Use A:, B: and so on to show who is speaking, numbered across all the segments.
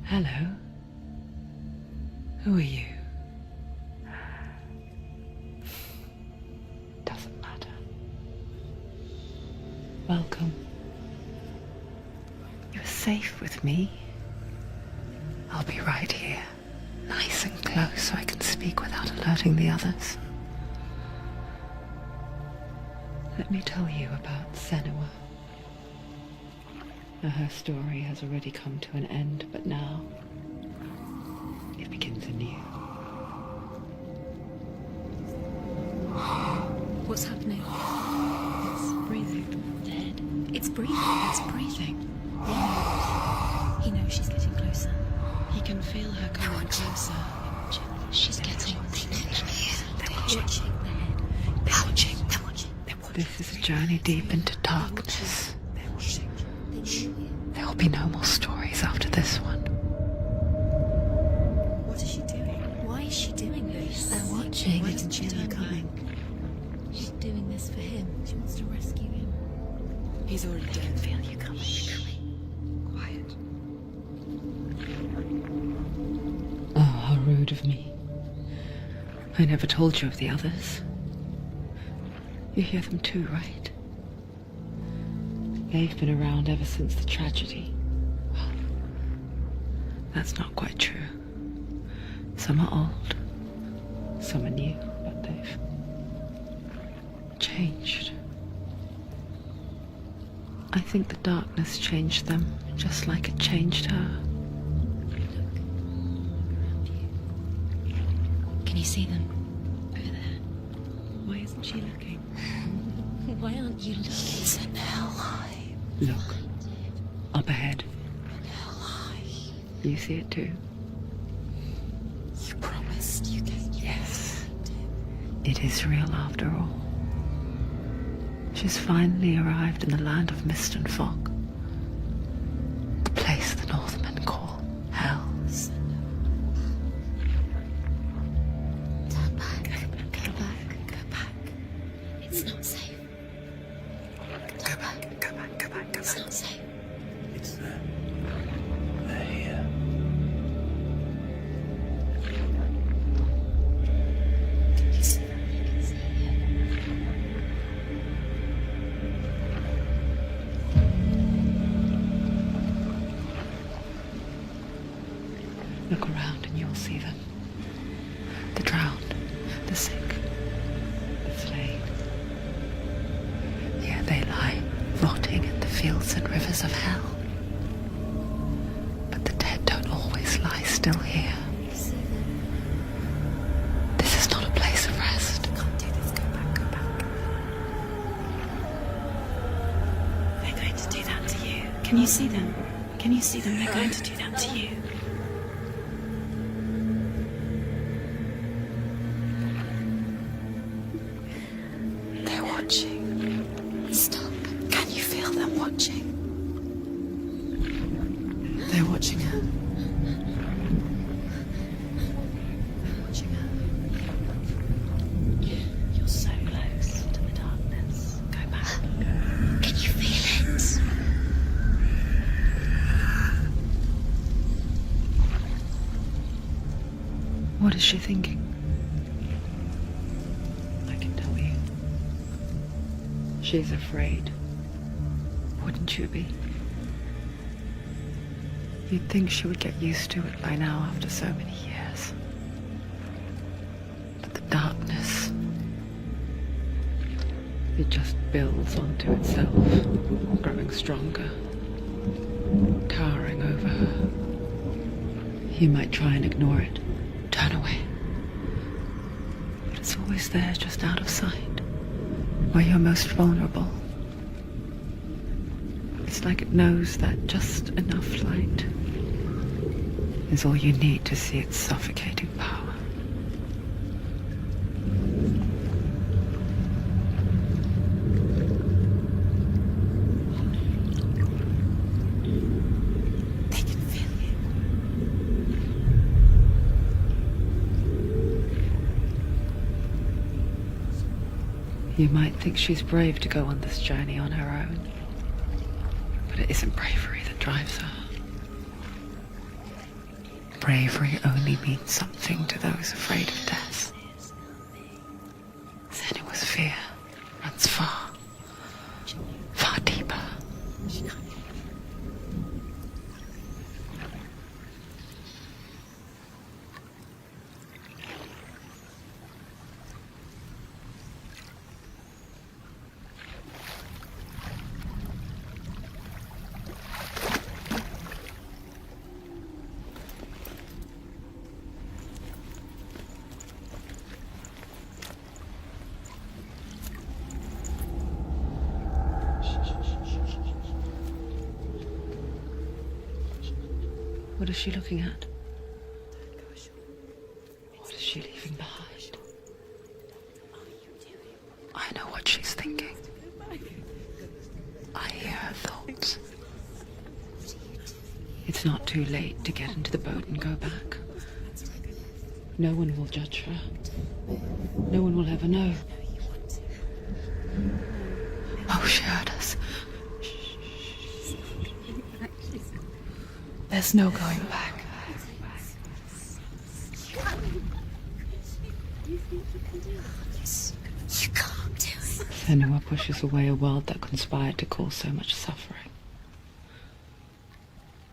A: Hello. Who are you? Doesn't matter. Welcome. You're safe with me. I'll be right here, nice and close so I can speak without alerting the others. Let me tell you about Senua. Now, her story has already come to an end, but now it begins anew.
B: What's happening? It's breathing. Dead. It's breathing. It's breathing. He knows she's getting closer. He can feel her coming closer. She's getting closer. They're watching. They're watching. They're watching.
A: This is a journey deep into darkness.
B: They're watching.
A: There will be no more stories after this one.
B: What is she doing? Why is she doing this? They're watching. Why doesn't she turn coming? She's doing this for him. She wants to rescue him. He's already dead. I can feel you coming. Quiet.
A: Oh, how rude of me. I never told you of the others. You hear them too, right? They've been around ever since the tragedy. Well, that's not quite true. Some are old, some are new, but they've changed. I think the darkness changed them, just like it changed her.
B: Can you see them? Over there. Why isn't she looking? Why aren't you looking? He's in hell high.
A: Look, up ahead.
B: In hell high.
A: You see it too?
B: You promised you gave.
A: Yes. It is real after all. She's finally arrived in the land of mist and fog. The place the Northmen call hell.
B: Turn back. Go back. Go back. It's not safe.
A: Go back, go back, go back, go
B: It's
A: back.
B: not safe.
C: It's them. They're here.
B: You see them? You can see it.
A: Look around and you'll see them. The drowned, the sick, the slain. Here they lie, rotting in the fields and rivers of hell. But the dead don't always lie still here.
B: You see them?
A: This is not a place of rest.
B: You can't do this. Go back. Go back. They're going to do that to you. Can you see them? Can you see them? They're going to do that to you. They're watching. Stop. Can you feel them watching? They're watching her. They're watching her. You're so close to the darkness. Go back. Can you feel it?
A: What is she thinking? I can tell you. She's afraid. Wouldn't you be? You'd think she would get used to it by now after so many years. But the darkness, it just builds onto itself, growing stronger, towering over her. You might try and ignore it, turn away. But it's always there, just out of sight, where you're most vulnerable. It's like it knows that just enough light is all you need to see its suffocating power.
B: They can feel you.
A: You might think she's brave to go on this journey on her own, but it isn't bravery that drives her. bravery only means something to those afraid of death, Senua's fear runs far, far deeper. What is she looking at? What is she leaving behind? I know what she's thinking. I hear her thoughts. It's not too late to get into the boat and go back. No one will judge her. No one will ever know. Oh, she heard us. There's no going back.
B: You can't do it.
A: Senua pushes away a world that conspired to cause so much suffering.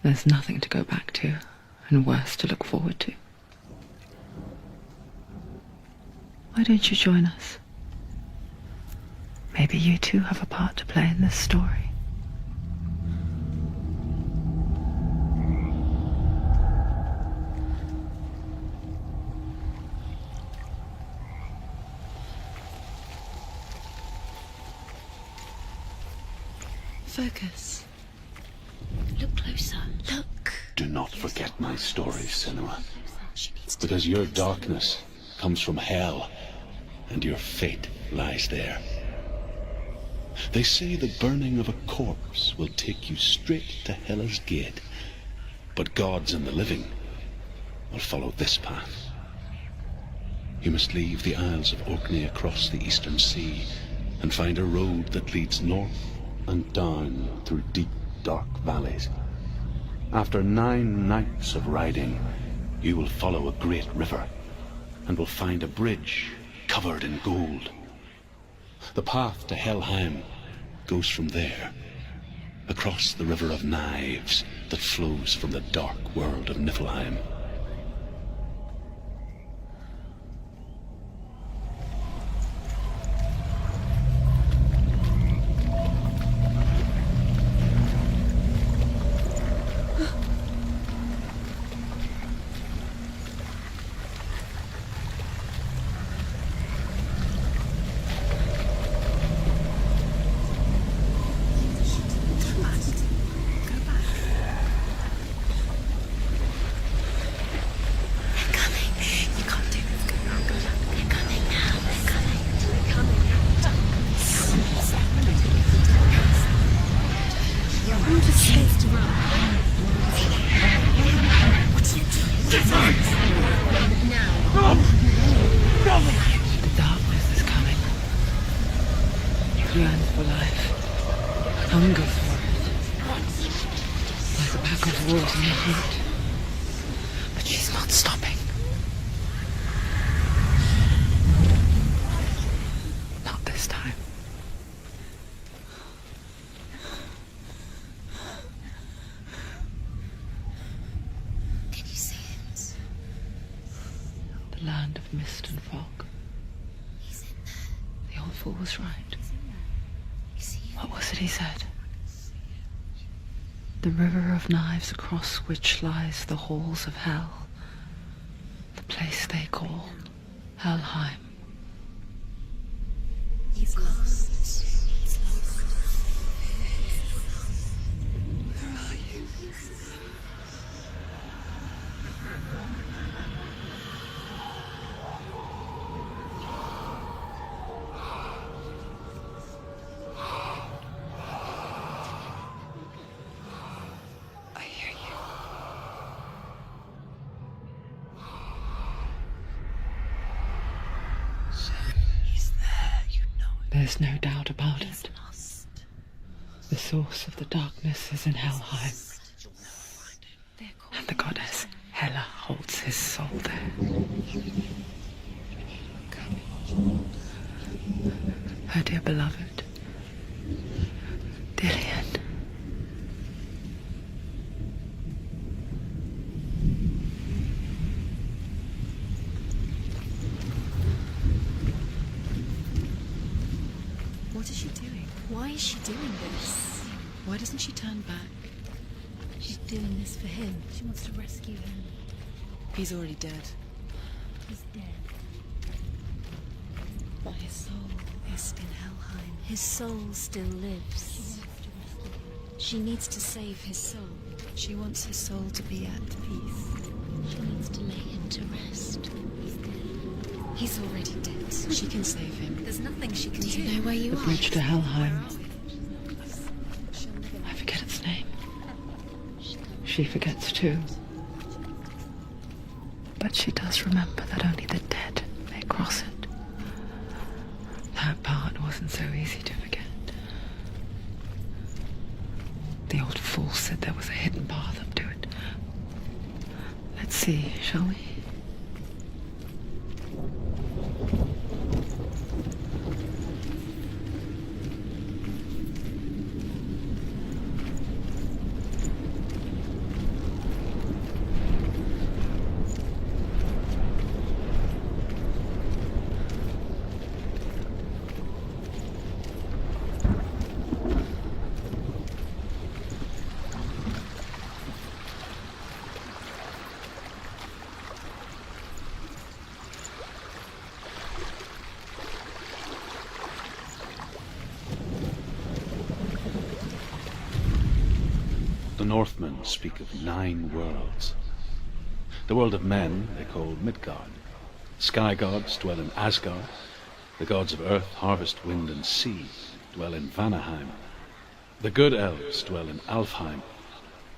A: There's nothing to go back to, and worse to look forward to. Why don't you join us? Maybe you too have a part to play in this story.
B: Focus. Look closer. Look.
C: Do not forget my story, Senua.
B: She needs to.
C: Because your darkness comes from hell, and your fate lies there. They say the burning of a corpse will take you straight to Hela's gate, but gods and the living will follow this path. You must leave the Isles of Orkney across the eastern sea, and find a road that leads north and down through deep, dark valleys. After 9 nights of riding, you will follow a great river, and will find a bridge covered in gold. The path to Helheim goes from there, across the river of knives that flows from the dark world of Niflheim.
A: The darkness is coming. It yearns for life. Hunger for it. Like a pack of wolves in the heat. But she's not stopping. Not this time.
B: Can you see it?
A: The land of mist and fog.
B: He's in there.
A: The old fool was right.
B: You see him?
A: What was it he said? The river of knives across which lies the halls of hell. The place they call Helheim.
B: He's lost. He's lost.
A: Where are you? I hear you.
C: He's there, you know it.
A: There's no doubt about
B: He's
A: it.
B: lost.
A: The source of the darkness is in Helheim,
B: They're called
A: and the goddess Hela holds his soul there. Her dear beloved, Dillian.
B: What is she doing? Why is she doing this? Why doesn't she turn back?
D: She's doing this for him. She wants to rescue him.
B: He's already dead.
D: He's dead.
B: But his soul is in Helheim.
D: His soul still lives. She needs to save his soul.
B: She wants his soul to be at peace.
D: She needs to lay him to rest. He's dead.
B: He's already dead. She can save him.
D: There's nothing she can do.
B: Do you know where you
A: The
B: are?
A: bridge to Helheim.
B: She'll never
A: I forget its name. She forgets too. But she does remember that only the dead may cross it. That part wasn't so easy to forget. The old fool said there was a hidden path up to it. Let's see, shall we?
C: The Northmen speak of 9 worlds. The world of men they call Midgard. Sky gods dwell in Asgard. The gods of earth, harvest, wind, and sea dwell in Vanaheim. The good elves dwell in Alfheim.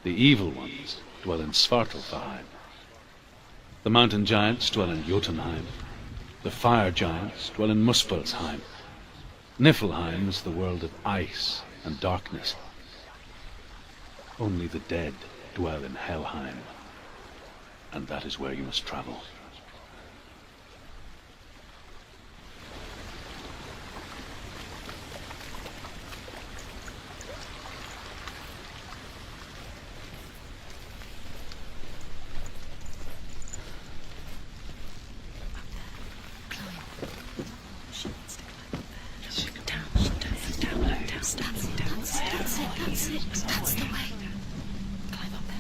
C: The evil ones dwell in Svartalfheim. The mountain giants dwell in Jotunheim. The fire giants dwell in Muspelheim. Niflheim is the world of ice and darkness. Only the dead dwell in Helheim, and that is where you must travel.
D: That's the way.
B: climb up there.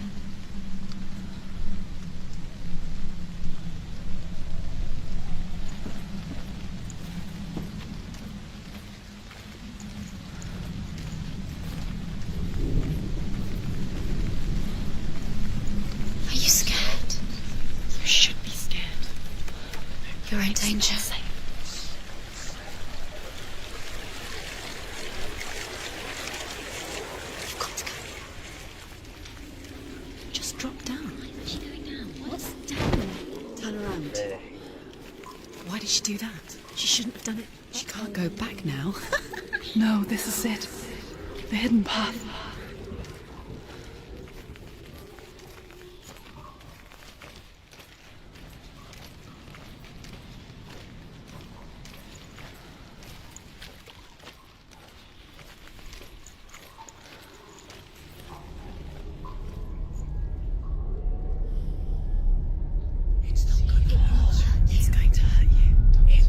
D: Are you scared?
B: You should be scared.
D: You're in danger. You've got to go.
B: Just drop down.
D: Where's she going now? What's down?
B: Turn around. Why did she do that? She shouldn't have done it. She can't go back now.
A: No, this is it. The hidden path.
B: It's going to hurt you.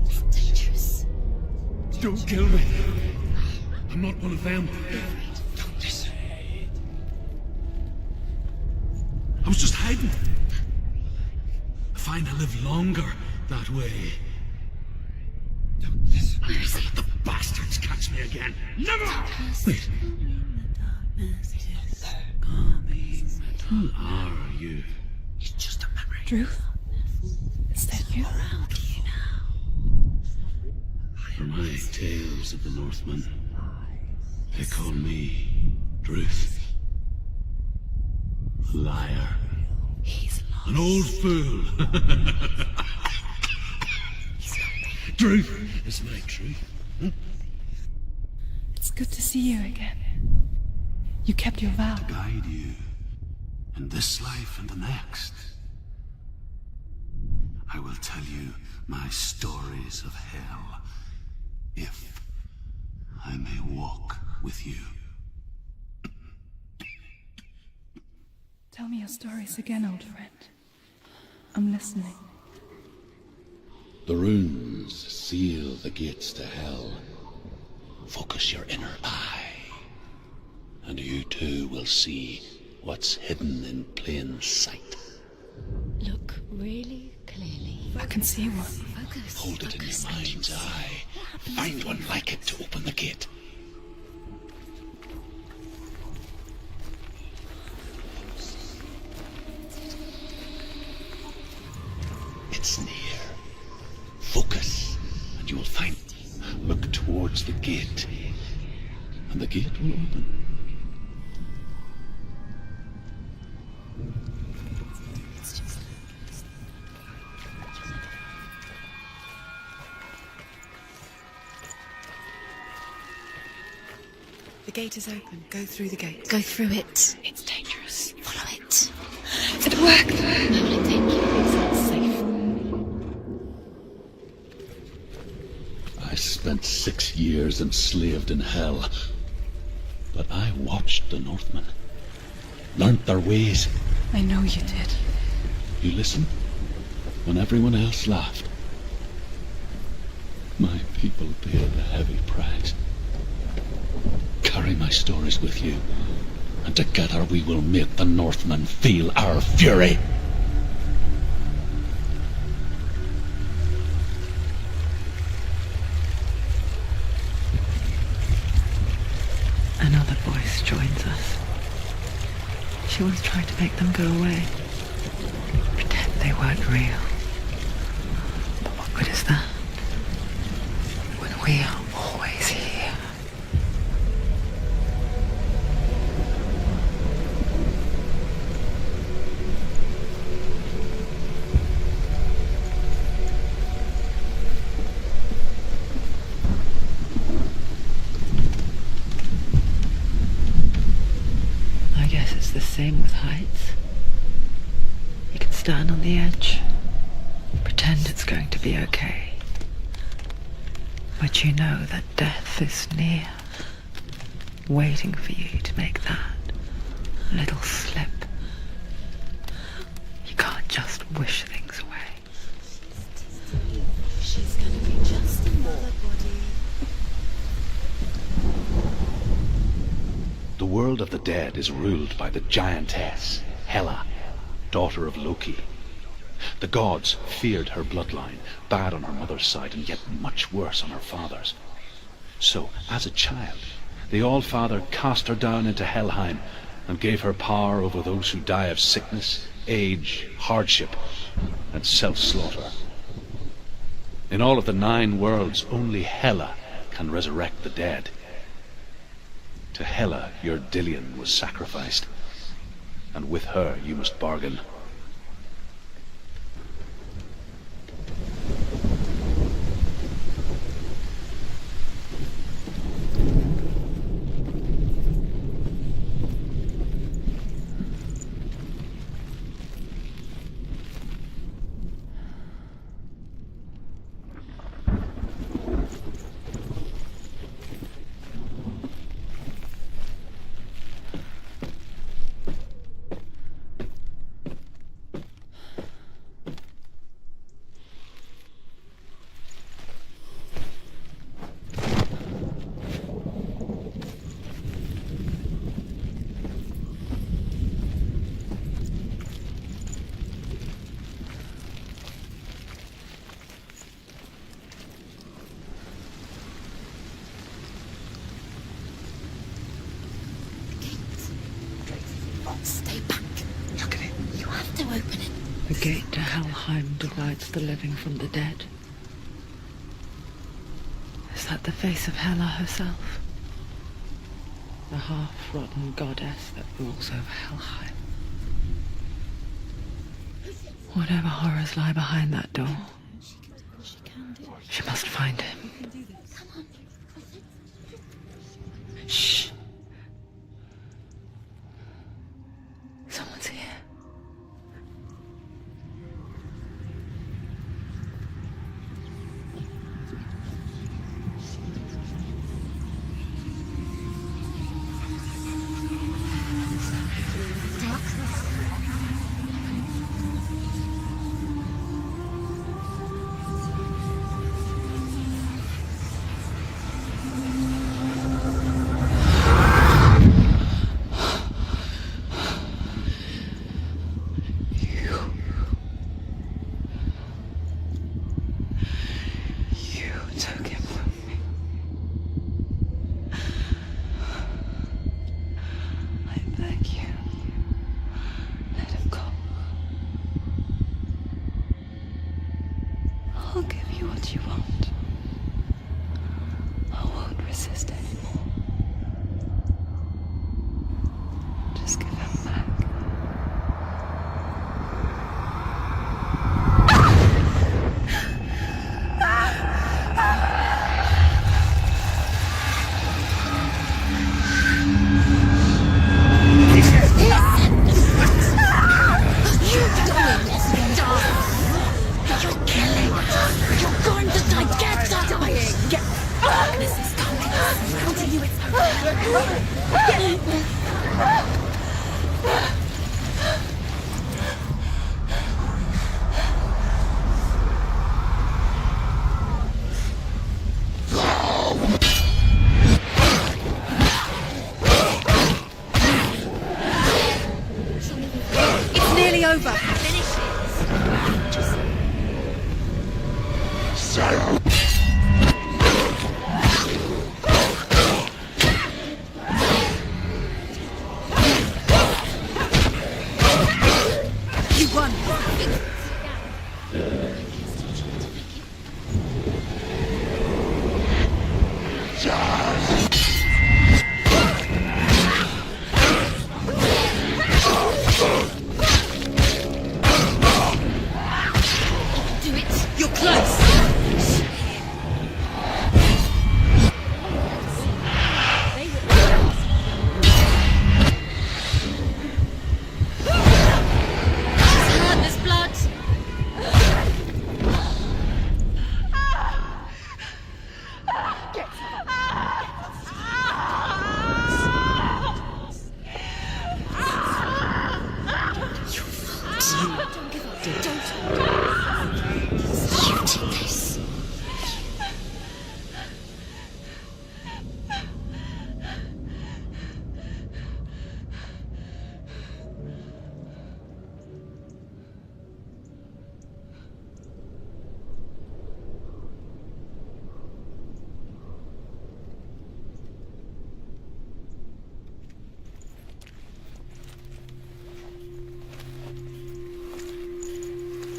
D: It's dangerous.
E: Don't kill me. I'm not one of them. Don't listen. I was just hiding. I find I live longer that way. Don't listen.
D: Where is
E: Let the bastards catch me again. Never! Wait. Who are you?
D: It's just a memory.
A: Ruth? Is that you?
D: Around you now.
E: For my tales of the Northmen, they call me Druth. A liar.
D: He's lost.
E: An old fool. Druth is my truth.
A: It's good to see you again. You kept your vow.
E: Guide you
C: in this life and the next, I will tell you my stories of hell, if I may walk with you.
F: Tell me your stories again, old friend. I'm listening.
C: The runes seal the gates to hell. Focus your inner eye, and you too will see what's hidden in plain sight.
D: Look really clearly.
F: I can see one.
D: Focus.
C: Hold it in your mind's eye. Find one like it to open the gate. It's near. Focus, and you will find. Look towards the gate, and the gate will open.
B: The gate is open. Go through the gate.
D: Go through it.
B: It's dangerous.
D: Follow it.
B: It worked.
D: Where will it take you? It's safe.
C: I spent 6 years enslaved in hell, but I watched the Northmen, learnt their ways.
F: I know you did.
C: You listened when everyone else laughed. My people paid a heavy price. Carry my stories with you, and together we will make the Northmen feel our fury.
A: Another voice joins us. She once tried to make them go away. Pretend they weren't real. But what good is that? When we are always here. I guess it's the same with heights. You can stand on the edge, pretend it's going to be okay. But you know that death is near, waiting for you to make that little slip. You can't just wish things away.
D: She's gonna be just another body.
C: The world of the dead is ruled by the giantess, Hela, daughter of Loki. The gods feared her bloodline, bad on her mother's side and yet much worse on her father's. So, as a child, the All-Father cast her down into Helheim and gave her power over those who die of sickness, age, hardship, and self-slaughter. In all of the 9 worlds, only Hela can resurrect the dead. To Hela your Dillion was sacrificed, and with her you must bargain.
D: Stay back. Look at it. You have to open it.
A: The gate to Helheim divides the living from the dead. Is that the face of Hela herself? The half-rotten goddess that rules over Helheim. Whatever horrors lie behind that door, she must find him. Shh. Someone's It's here. I'll give you what you want. I won't resist anymore. Just give him back.
B: It's nearly over. You won. Do it. You're close. There's blood.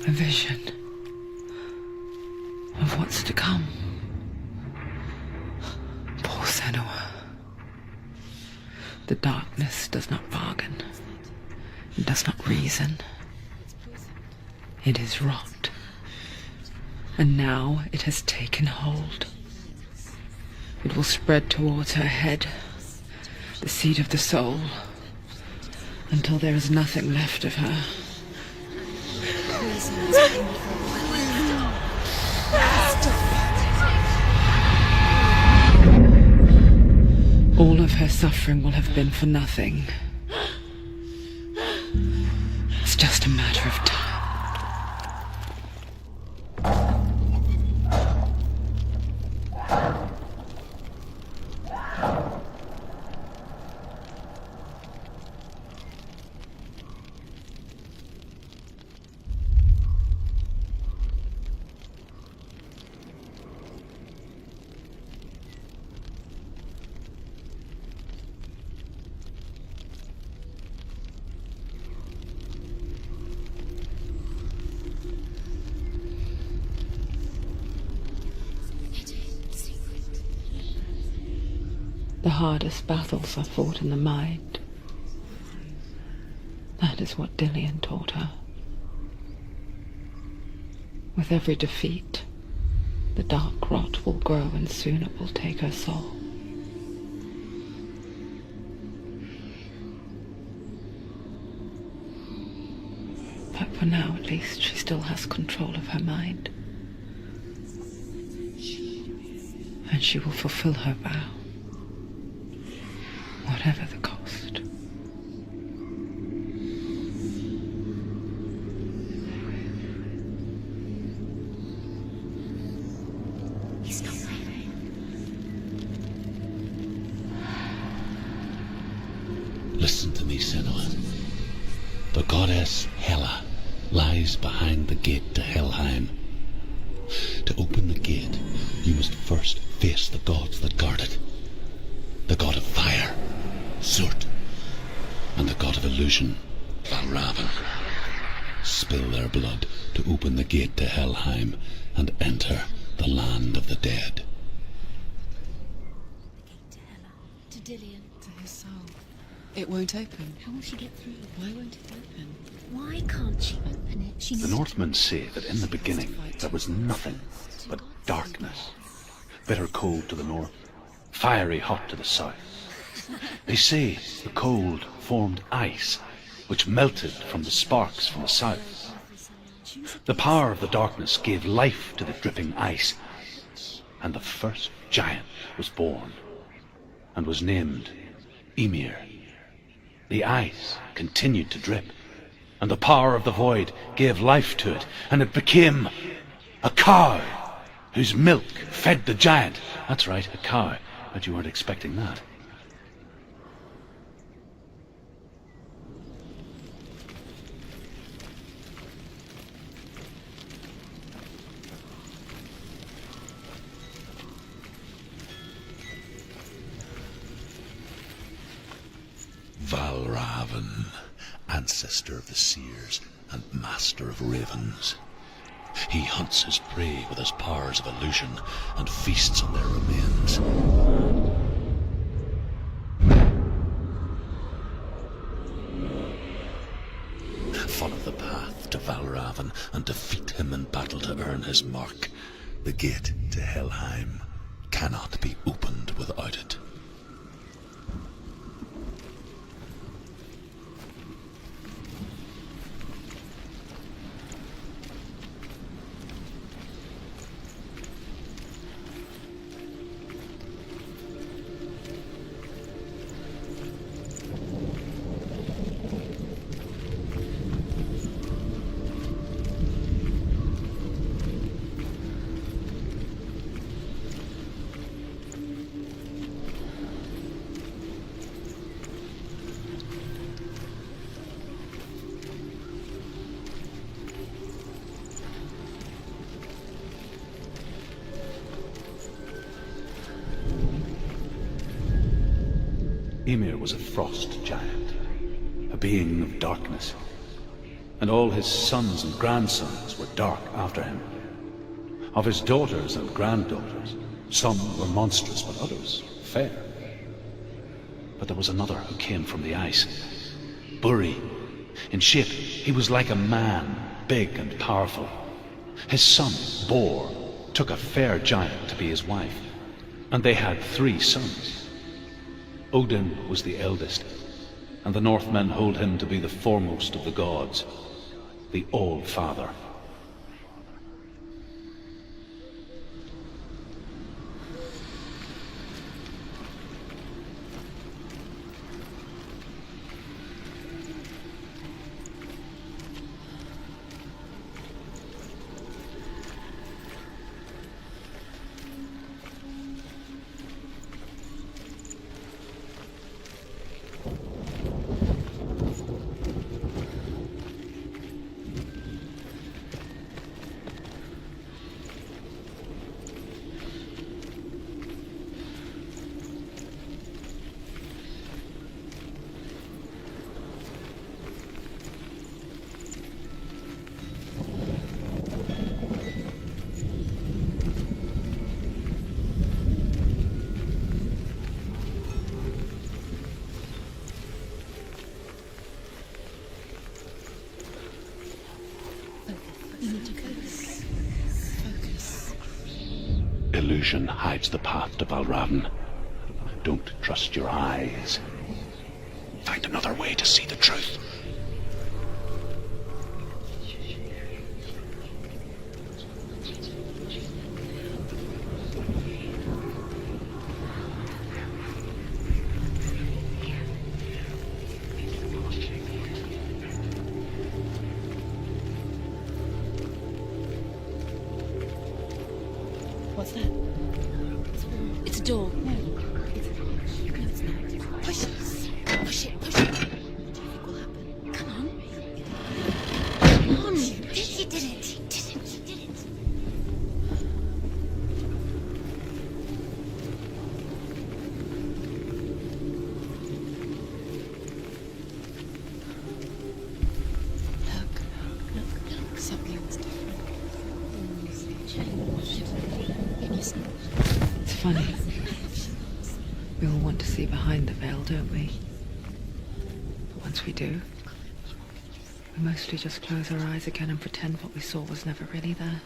A: A vision of what's to come. Poor Senua. The darkness does not bargain. It does not reason. It is rot. And now it has taken hold. It will spread towards her head, the seat of the soul, until there is nothing left of her. All of her suffering will have been for nothing. It's just a matter of time. The hardest battles are fought in the mind. That is what Dillian taught her. With every defeat, the dark rot will grow and soon it will take her soul. For now, at least, she still has control of her mind. And she will fulfill her vow, whatever the cost.
D: He's not there.
C: Listen to me, Senua. The goddess Hela lies behind the gate to Helheim. To open the gate, you must first face the gods that guard it. The god of fire, Surt, and the god of illusion, Valravan. Spill their blood to open the gate to Helheim and enter the land of the dead.
D: To Hela. To Dillian.
B: To his soul. It won't open.
D: How will she get through?
B: Why won't it open?
D: Why can't she open it? She
C: The
D: needs
C: Northmen say that in the beginning there was nothing but darkness. Bitter cold to the north, fiery hot to the south. They say the cold formed ice, which melted from the sparks from the south. The power of the darkness gave life to the dripping ice, and the first giant was born, and was named Ymir. The ice continued to drip, and the power of the void gave life to it, and it became a cow, whose milk fed the giant. That's right, a cow. But you weren't expecting that. Valravan, ancestor of the seers and master of ravens. He hunts his prey with his powers of illusion and feasts on their remains. Follow the path to Valravan and defeat him in battle to earn his mark. The gate to Helheim cannot be opened without it. Ymir was a frost giant, a being of darkness, and all his sons and grandsons were dark after him. Of his daughters and granddaughters, some were monstrous, but others fair. But there was another who came from the ice, Buri. In shape, he was like a man, big and powerful. His son, Bor, took a fair giant to be his wife, and they had 3 sons. Odin was the eldest, and the Northmen hold him to be the foremost of the gods, the All-Father. Illusion hides the path to Valravan. Don't trust your eyes. Find another way to see the truth.
B: What's that? It's a door. No, it's not. Push it. Push it. Push it. What do you think will happen? Come on. Come on. He did it. He did it. He did it. Look. Something's different.
A: It's funny. We all want to see behind the veil, don't we? But once we do, we mostly just close our eyes again and pretend what we saw was never really there.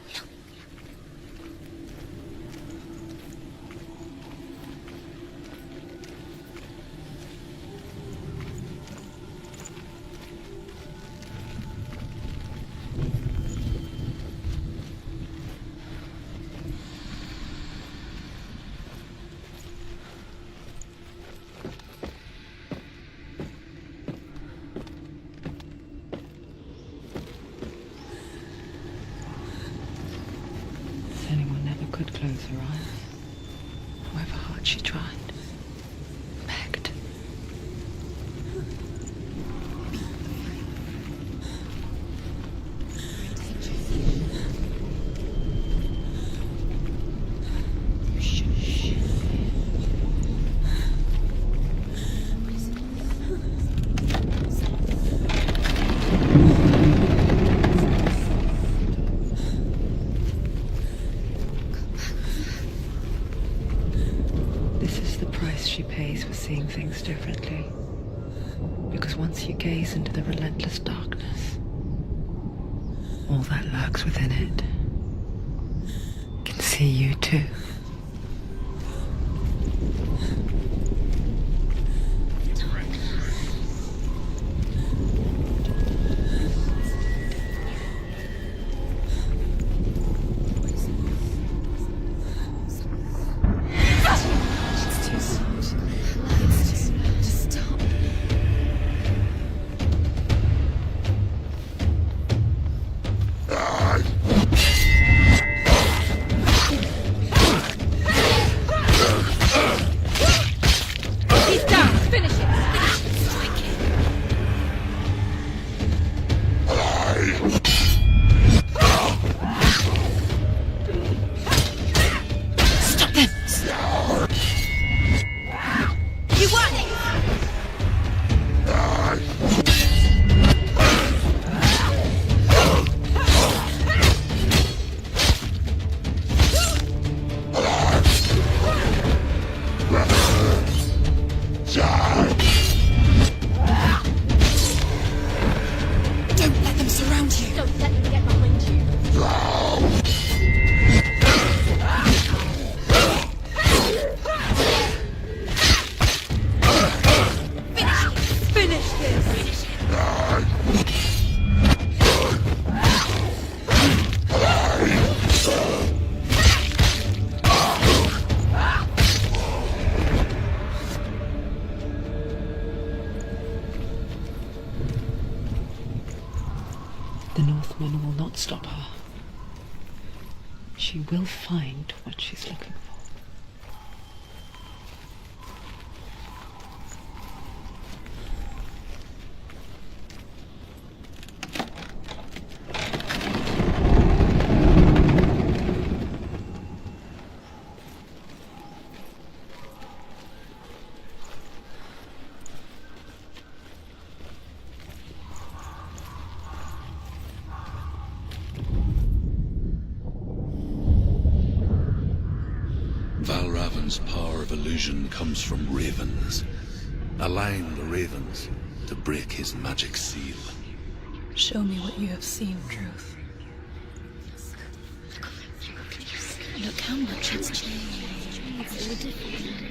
A: Anyone never could close her eyes, however hard she tried, begged. This is the price she pays for seeing things differently. Because once you gaze into the relentless darkness, all that lurks within it can see you too. The Northman will not stop her. She will find what she's looking for.
C: Valravan's power of illusion comes from ravens. Align the ravens to break his magic seal.
F: Show me what you have seen, Truth.
B: Look how much it's changed. It's all different.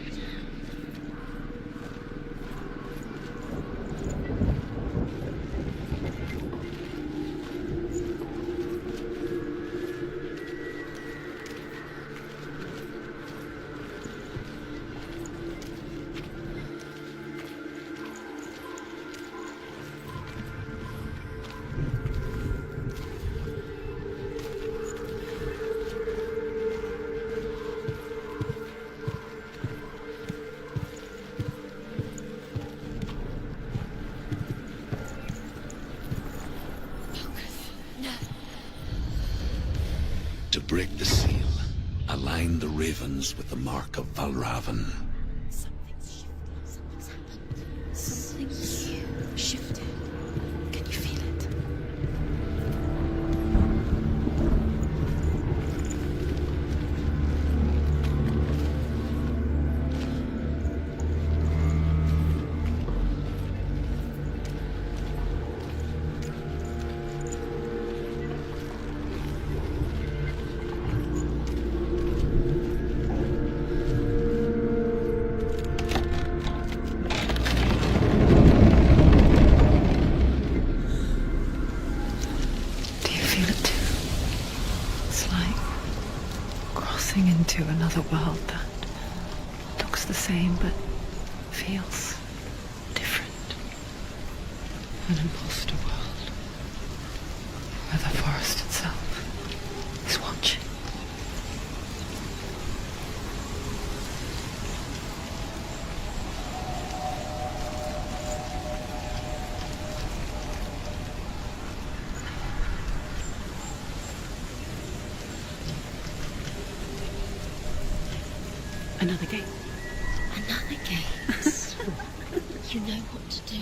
C: break the seal, align the ravens with the mark of Valravan.
B: Something's happened. Something's shifted. Can you feel it?
A: Do you feel it too? It's like crossing into another world that looks the same but feels different. An imposter world where the forest itself is watching. Another gate.
B: Another gate. You know what to do.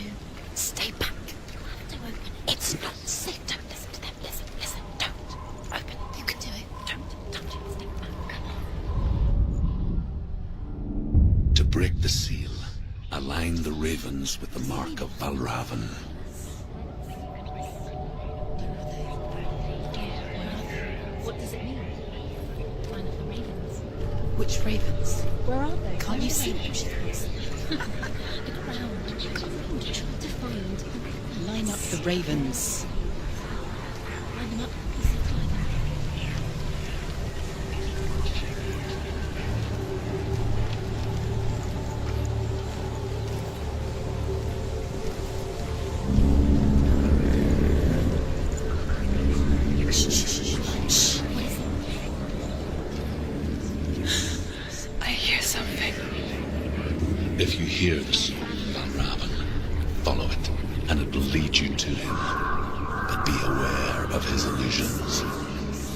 B: Stay back. You have to open it. It's not safe. Don't listen to them. Listen. Don't. Open. You can do it. Don't touch it. Stay back.
C: To break the seal, align the ravens with the mark of Valravan.
B: What does it mean? Line of the ravens.
G: Which ravens?
B: Where are they?
G: Can't you see
B: them? Look around. Try to find.
G: Line up the ravens.
B: Line them up. You said line them. Shh. What is it?
A: I hear something.
C: If you hear the soul of Valravan, follow it, and it will lead you to him. But be aware of his illusions.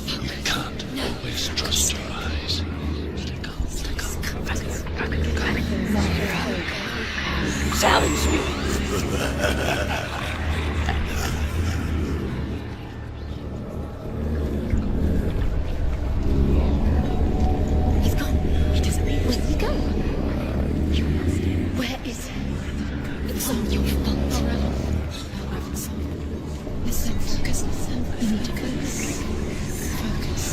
C: You can't always trust your eyes.
A: Silence me.
B: He's gone. He disappeared. Where did he go? You lost him. Where is he? It's all your fault. Listen, focus, listen. You need to focus. Focus.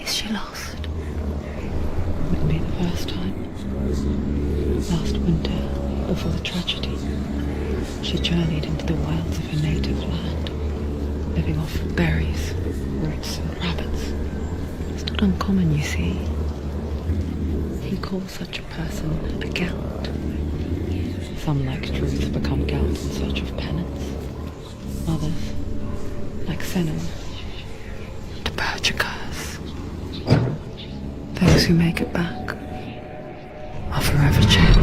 A: Is she lost? Wouldn't be the first time. Last winter, before the tragedy, she journeyed into the wilds of her native land, living off berries, roots, and rabbits. It's not uncommon, you see. He calls such a person a Gelt. Some, like truth, become Gelts in search of penance. Others, like Senua, to purge a curse. Those who make it back are forever changed.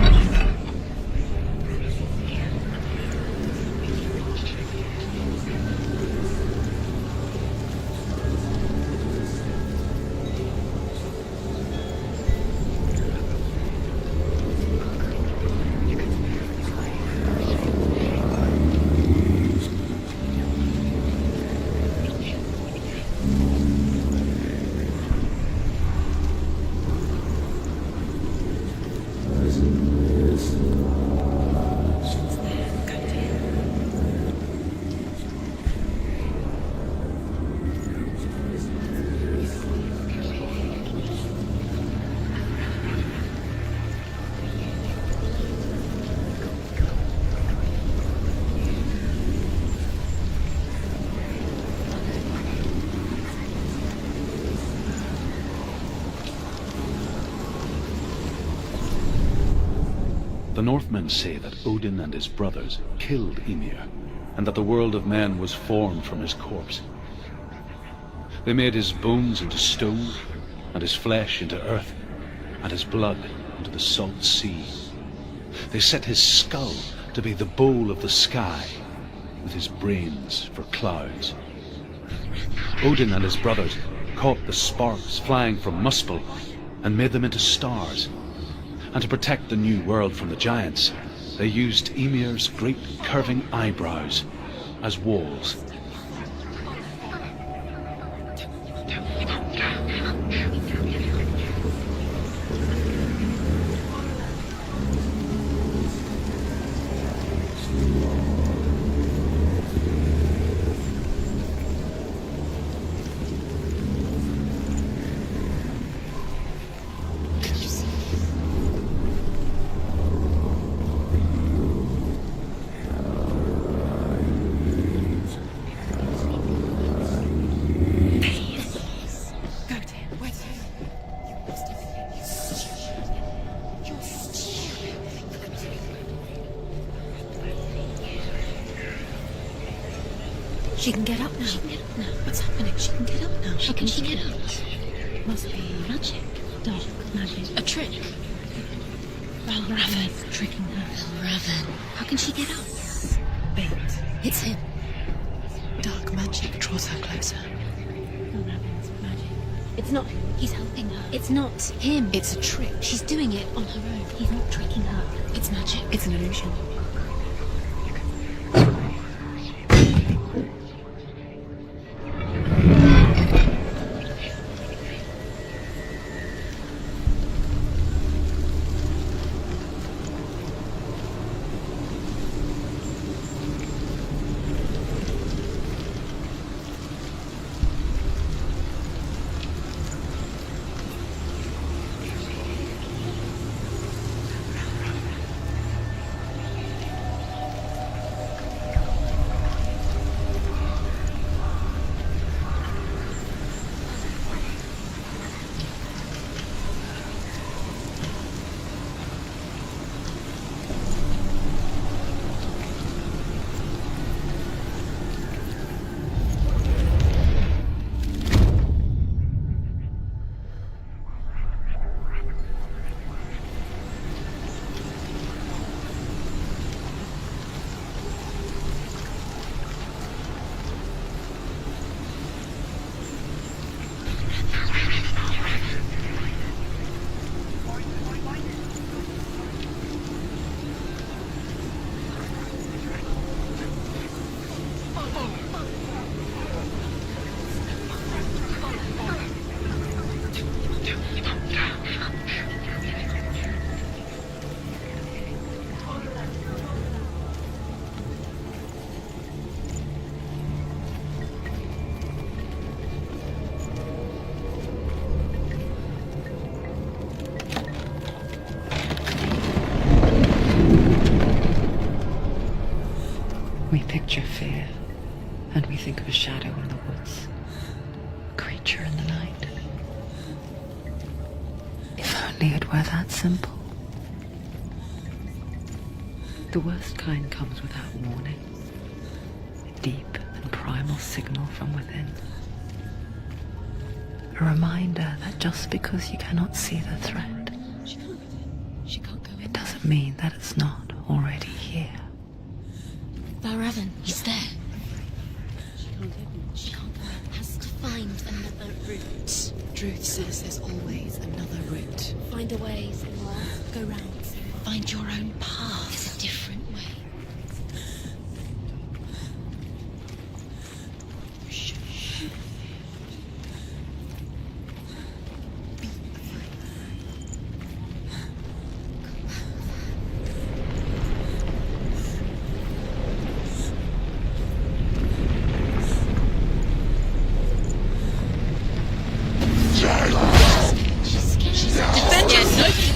C: Listen. The Northmen say that Odin and his brothers killed Ymir, and that the world of men was formed from his corpse. They made his bones into stone, and his flesh into earth, and his blood into the salt sea. They set his skull to be the bowl of the sky, with his brains for clouds. Odin and his brothers caught the sparks flying from Muspel and made them into stars. And to protect the new world from the giants, they used Ymir's great curving eyebrows as walls.
D: She can get up now.
B: She can get up now. What's happening? She can get up now. How can she get up? Must be magic. Dark magic. A trick. Raven. Tricking her. Raven. How can she get up? Bait. It's him. Dark magic draws her closer. Raven's magic. It's not him. He's helping her. It's not him.
G: It's a trick.
B: She's doing it on her own. He's not tricking her. It's magic.
G: It's an illusion.
A: We picture fear, and we think of a shadow in the woods, a creature in the night. If only it were that simple. The worst kind comes without warning, a deep and primal signal from within. A reminder that just because you cannot see the threat,
B: She can't go in.
A: it doesn't mean that it's not already here.
B: Raven, he's there. She can't go in. Has to find another route.
G: Truth says there's always another route.
B: Find a way somewhere. Go round.
G: Find your own path.
B: There's a different way. Defend yourself!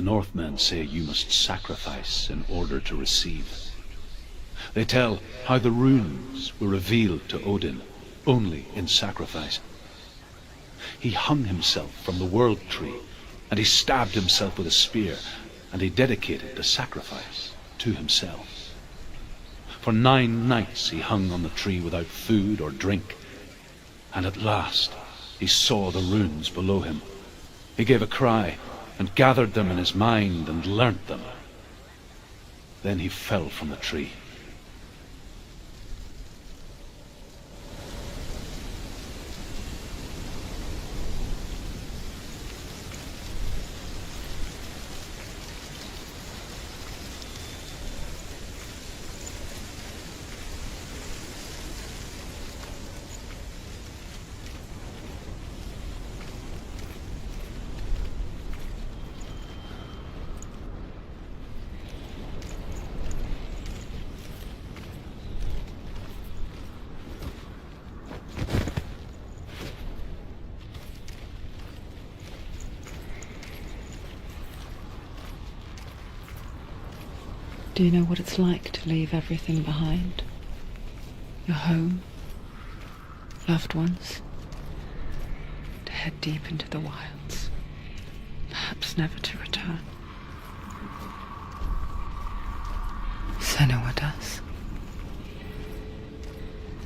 C: Northmen say you must sacrifice in order to receive. They tell how the runes were revealed to Odin only in sacrifice. He hung himself from the world tree, and he stabbed himself with a spear, and he dedicated the sacrifice to himself. For 9 nights he hung on the tree without food or drink, and at last he saw the runes below him. He gave a cry, and gathered them in his mind, and learnt them. Then he fell from the tree.
A: Do you know what it's like to leave everything behind? Your home, loved ones, to head deep into the wilds, perhaps never to return. Senua does.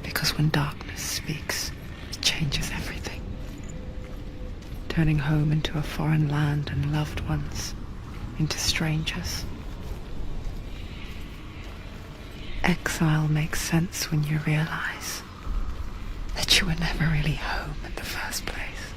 A: Because when darkness speaks, it changes everything, turning home into a foreign land and loved ones into strangers. Exile makes sense when you realize that you were never really home in the first place.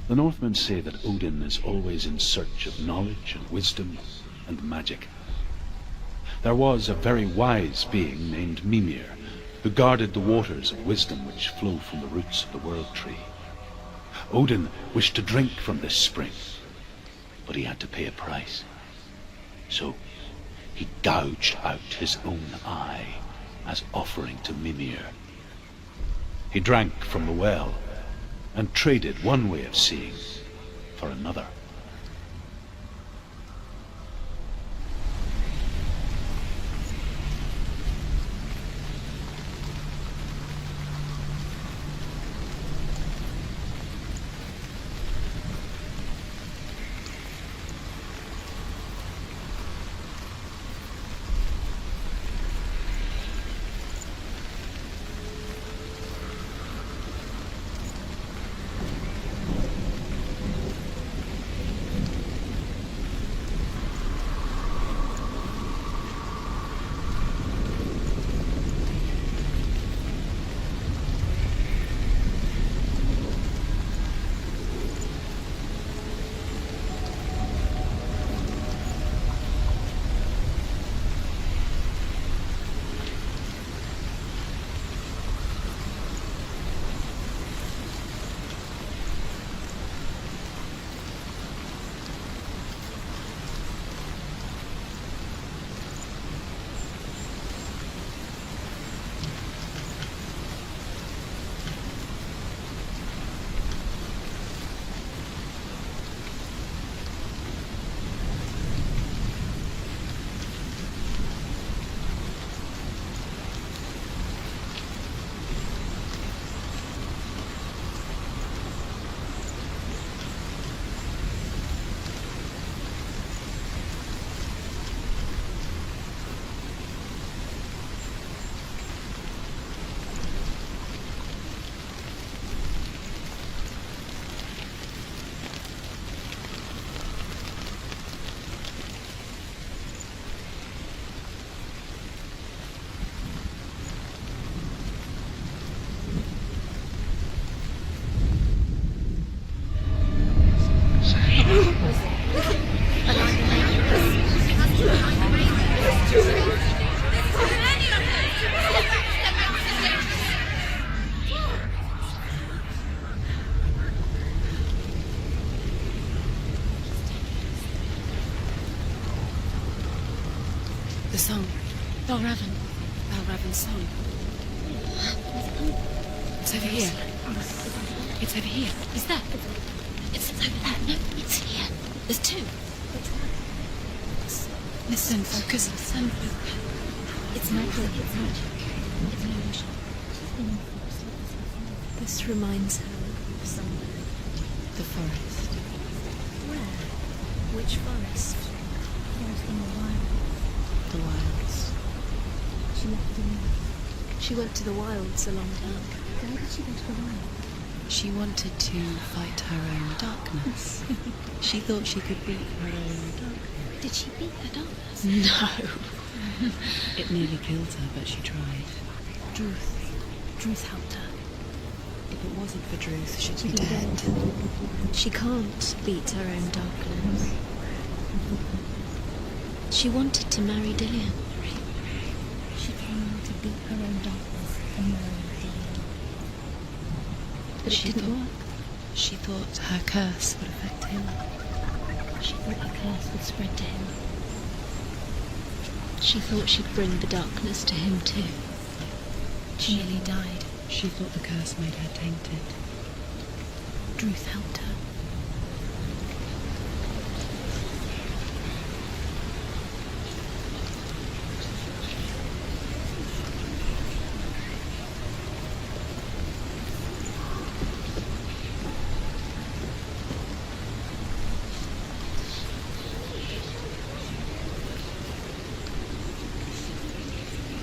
C: The Northmen say that Odin is always in search of knowledge and wisdom and magic. There was a very wise being named Mimir, who guarded the waters of wisdom which flow from the roots of the world tree. Odin wished to drink from this spring, but he had to pay a price. So he gouged out his own eye as offering to Mimir. He drank from the well and traded one way of seeing for another.
B: Raven's song. It's over here. It's over here. Is that? It's over there. No, it's here. There's two. Listen, focus. Listen.
D: It's magic. It's magic. It's an illusion. This reminds her of somewhere.
B: The forest.
D: Where? Which forest? Forest in the wild.
B: The wilds.
D: She left the She went to the wilds a long time. Why did she go to the wild?
B: She wanted to fight her own darkness. She thought she could beat her own darkness.
D: Did she beat her darkness?
B: No. It nearly killed her, but she tried.
D: Druth helped her.
B: If it wasn't for Druth, she'd be dead.
D: She can't beat her own darkness. She wanted to marry Dillian. She came to beat her own darkness and marry Dillian. But it didn't work.
B: She thought her curse would affect him.
D: She thought her curse would spread to him. She thought she'd bring the darkness to him too. She nearly died.
B: She thought the curse made her tainted.
D: Druth helped her.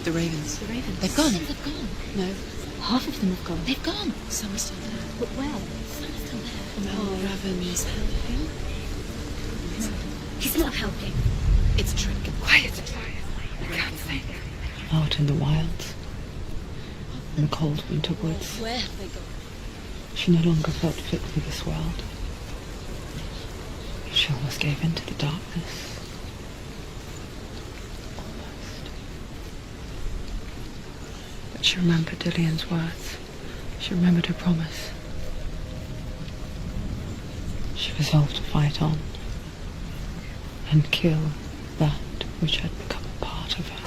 B: The ravens.
D: The ravens.
B: They've gone.
D: They've gone.
B: No.
D: Half of them have gone.
B: They've gone. Some are still there.
D: But where? Some are still there.
B: Oh, Raven's helping.
D: He's not helping.
B: It's a trick.
F: Quiet. I can't think.
A: Out in the wilds, in the cold winter woods,
D: Where have they gone?
A: she no longer felt fit for this world. She almost gave in to the darkness. But she remembered Dillian's words. She remembered her promise. She resolved to fight on and kill that which had become a part of her.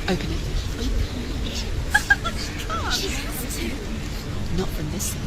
B: Open it. Not from this side.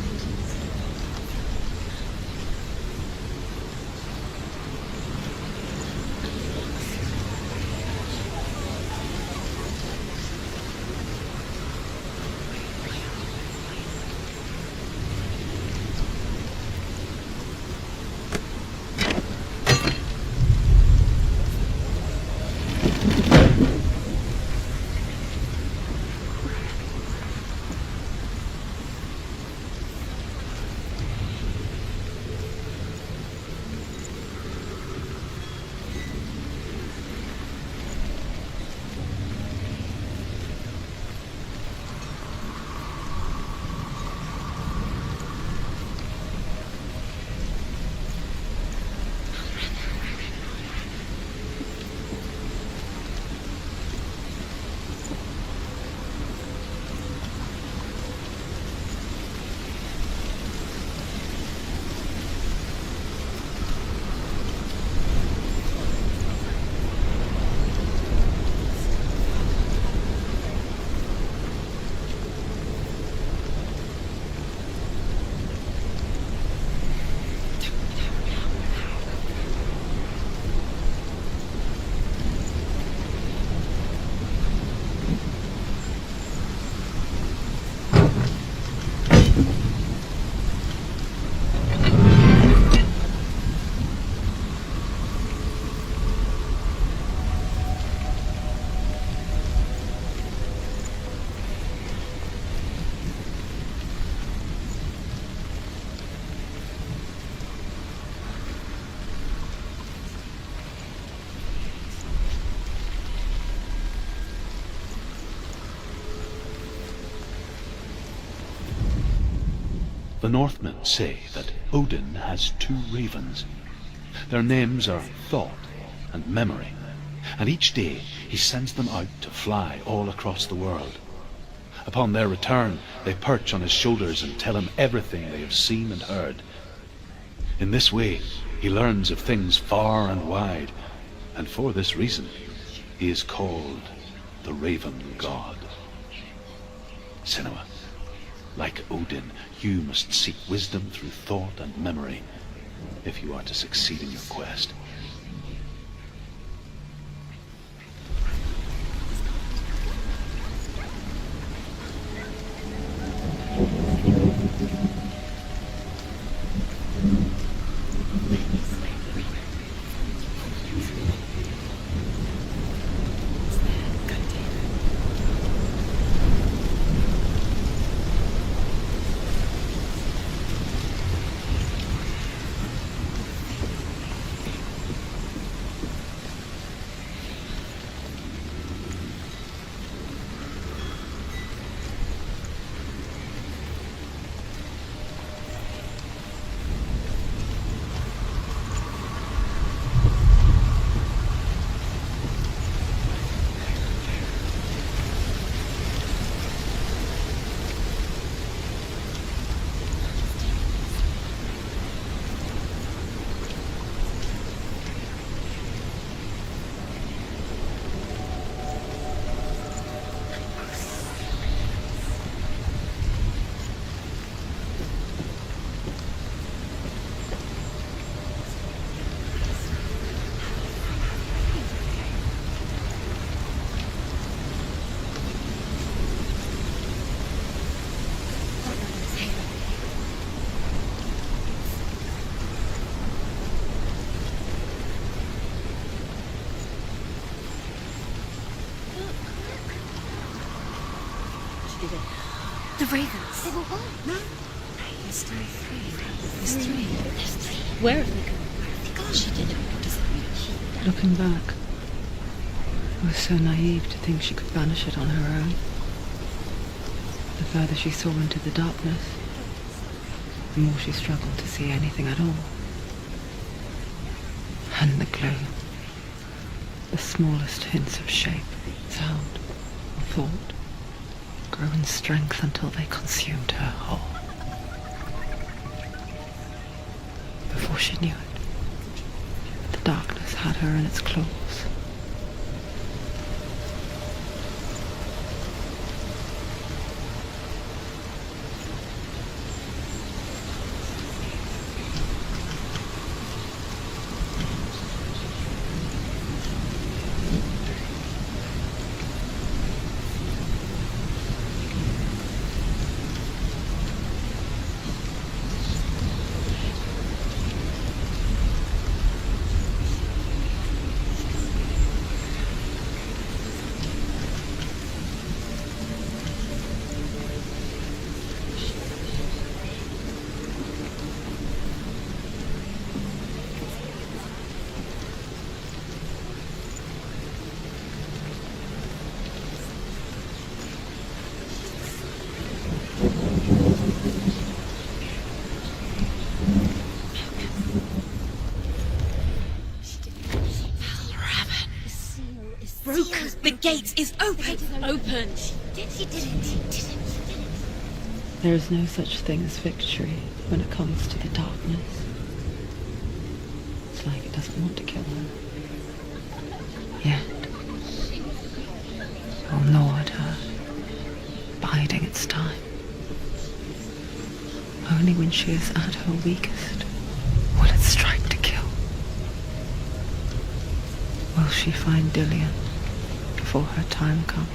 C: The Northmen say that Odin has 2 ravens. Their names are Thought and Memory, and each day he sends them out to fly all across the world. Upon their return, they perch on his shoulders and tell him everything they have seen and heard. In this way, he learns of things far and wide, and for this reason, he is called the Raven God. Senua, like Odin, you must seek wisdom through thought and memory if you are to succeed in your quest.
B: The ravens. They were one. No. There's still 3. There's 3. There's 3.
D: Where have they gone?
B: She did it. What does it mean?
A: Looking back, I was so naive to think she could banish it on her own. The further she saw into the darkness, the more she struggled to see anything at all. And the gloom, the smallest hints of shape, sound, or thought, grew in strength until they consumed her whole. Before she knew it, the darkness had her in its claws.
B: Broken. The gate is open.
D: Open.
B: She did it.
A: There is no such thing as victory when it comes to the darkness. It's like it doesn't want to kill her. Yet, it will gnaw at her, biding its time. Only when she is at her weakest will it strike to kill. Will she find Dillion before her time comes?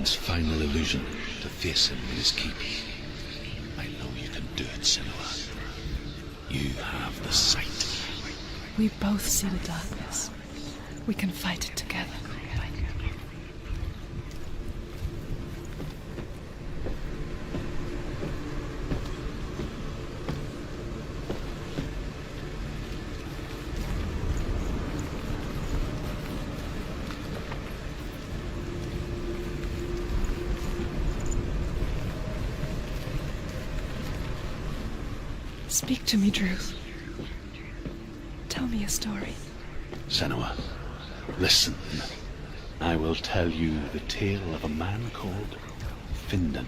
C: Northman's final illusion to face him in his keep. I know you can do it, Senua. You have the sight.
F: We both see the darkness. We can fight it together. Speak to me, Druth. Tell me a story.
C: Senua, listen. I will tell you the tale of a man called Findan.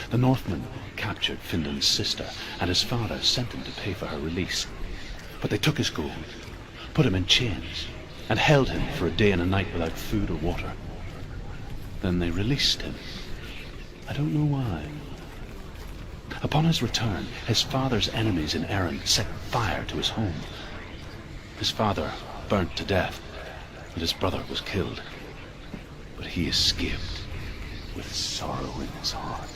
C: The Northmen captured Findan's sister, and his father sent him to pay for her release. But they took his gold, put him in chains, and held him for a day and a night without food or water. Then they released him. I don't know why. Upon his return, his father's enemies in Erin set fire to his home. His father burnt to death, and his brother was killed. But he escaped with sorrow in his heart.